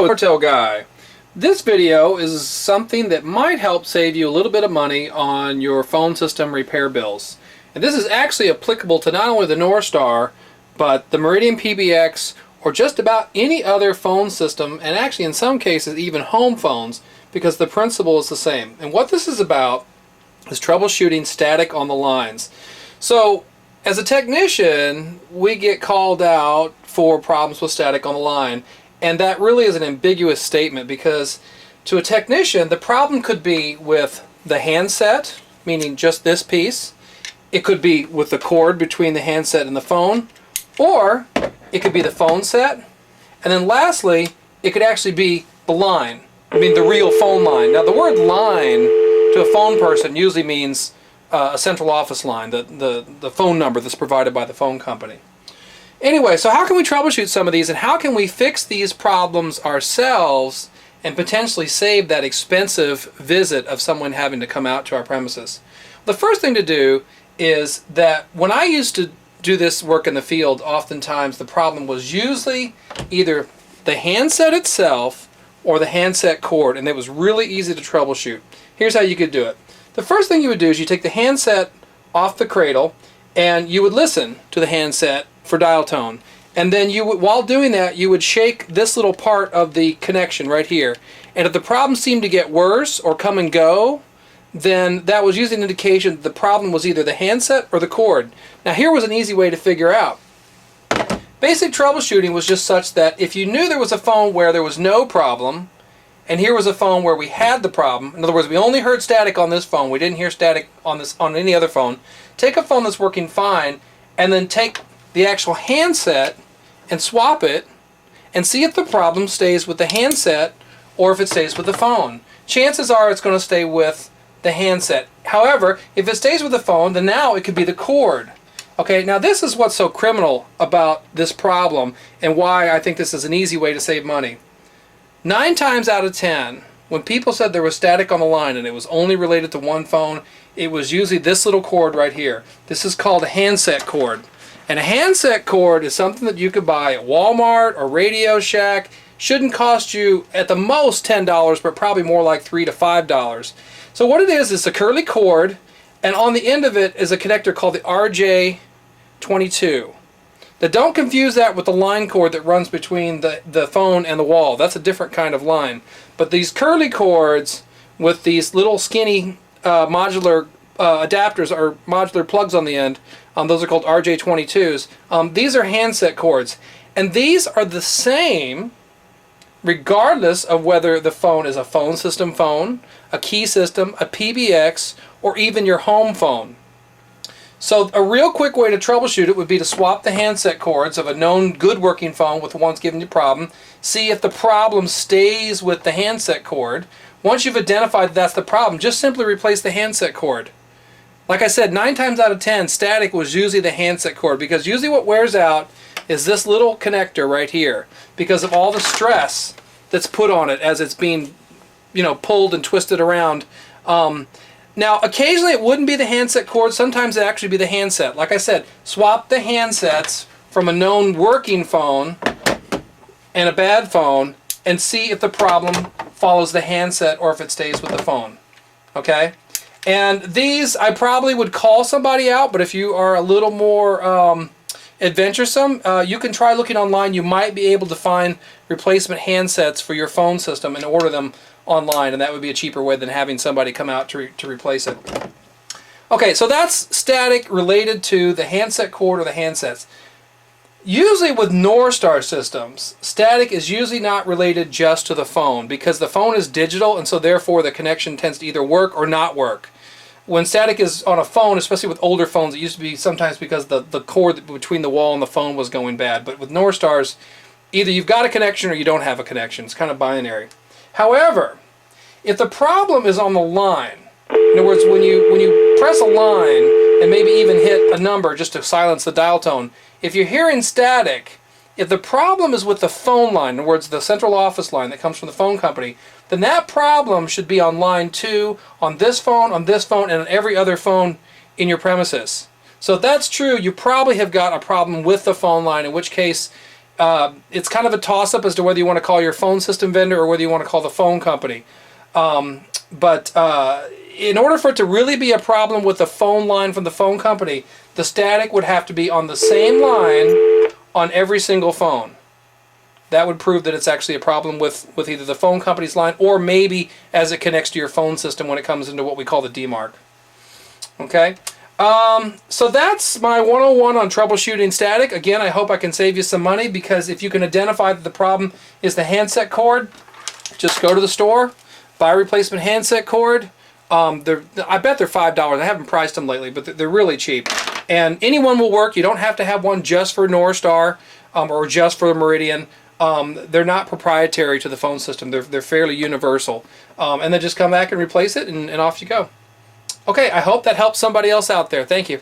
Hotel guy. This video is something that might help save you a little bit of money on your phone system repair bills. And this is actually applicable to not only the Norstar, but the Meridian PBX, or just about any other phone system, and actually in some cases even home phones, because the principle is the same. And what this is about is troubleshooting static on the lines. So as a technician, we get called out for problems with static on the line, and that really is an ambiguous statement, because to a technician the problem could be with the handset, meaning just this piece. It could be with the cord between the handset and the phone, or it could be the phone set, and then lastly it could actually be the line, the real phone line. Now the word line to a phone person usually means a central office line, the phone number that's provided by the phone company. Anyway, so how can we troubleshoot some of these, and how can we fix these problems ourselves and potentially save that expensive visit of someone having to come out to our premises? The first thing to do is that when I used to do this work in the field, oftentimes the problem was usually either the handset itself or the handset cord, and it was really easy to troubleshoot. Here's how you could do it. The first thing you would do is you take the handset off the cradle and you would listen to the handset for dial tone, and then you would, while doing that, you would shake this little part of the connection right here, and if the problem seemed to get worse or come and go, then that was usually an indication that the problem was either the handset or the cord. Now here was an easy way to figure out. Basic troubleshooting was just such that if you knew there was a phone where there was no problem, and here was a phone where we had the problem, in other words, we only heard static on this phone, we didn't hear static on any other phone, take a phone that's working fine, and then take the actual handset and swap it and see if the problem stays with the handset or if it stays with the phone. Chances are it's going to stay with the handset. However, if it stays with the phone, then now it could be the cord. Okay, now this is what's so criminal about this problem and why I think this is an easy way to save money. 9 times out of 10, when people said there was static on the line and it was only related to one phone, it was usually this little cord right here. This is called a handset cord. And a handset cord is something that you could buy at Walmart or Radio Shack. Shouldn't cost you at the most $10, but probably more like $3 to $5. So what it is a curly cord, and on the end of it is a connector called the RJ22. Now don't confuse that with the line cord that runs between the phone and the wall. That's a different kind of line. But these curly cords with these little skinny modular adapters or modular plugs on the end, those are called RJ22s. These are handset cords, and these are the same regardless of whether the phone is a phone system phone, a key system, a PBX, or even your home phone. So a real quick way to troubleshoot it would be to swap the handset cords of a known good working phone with the ones giving you a problem. See if the problem stays with the handset cord. Once you've identified that that's the problem, just simply replace the handset cord. Like I said, 9 times out of 10, static was usually the handset cord, because usually what wears out is this little connector right here because of all the stress that's put on it as it's being, pulled and twisted around. Now, occasionally it wouldn't be the handset cord. Sometimes it actually be the handset. Like I said, swap the handsets from a known working phone and a bad phone and see if the problem follows the handset or if it stays with the phone. Okay? And these, I probably would call somebody out, but if you are a little more adventuresome, you can try looking online. You might be able to find replacement handsets for your phone system and order them online, and that would be a cheaper way than having somebody come out to replace it. Okay, so that's static related to the handset cord or the handsets. Usually with Norstar systems, static is usually not related just to the phone, because the phone is digital, and so therefore the connection tends to either work or not work. When static is on a phone, especially with older phones, it used to be sometimes because the cord between the wall and the phone was going bad. But with Norstars, either you've got a connection or you don't have a connection. It's kind of binary. However, if the problem is on the line, in other words, when you press a line and maybe even hit a number just to silence the dial tone, if you're hearing static, if the problem is with the phone line, in other words, the central office line that comes from the phone company, then that problem should be on line 2, on this phone, and on every other phone in your premises. So if that's true, you probably have got a problem with the phone line, in which case it's kind of a toss-up as to whether you want to call your phone system vendor or whether you want to call the phone company. But in order for it to really be a problem with the phone line from the phone company, the static would have to be on the same line on every single phone. That would prove that it's actually a problem with either the phone company's line or maybe as it connects to your phone system when it comes into what we call the DMARC. Okay? So that's my 101 on troubleshooting static. Again, I hope I can save you some money, because if you can identify that the problem is the handset cord, just go to the store, buy a replacement handset cord. I bet they're $5. I haven't priced them lately, but they're really cheap. And any one will work. You don't have to have one just for Norstar or just for Meridian. They're not proprietary to the phone system. They're fairly universal. And then just come back and replace it, and off you go. Okay, I hope that helps somebody else out there. Thank you.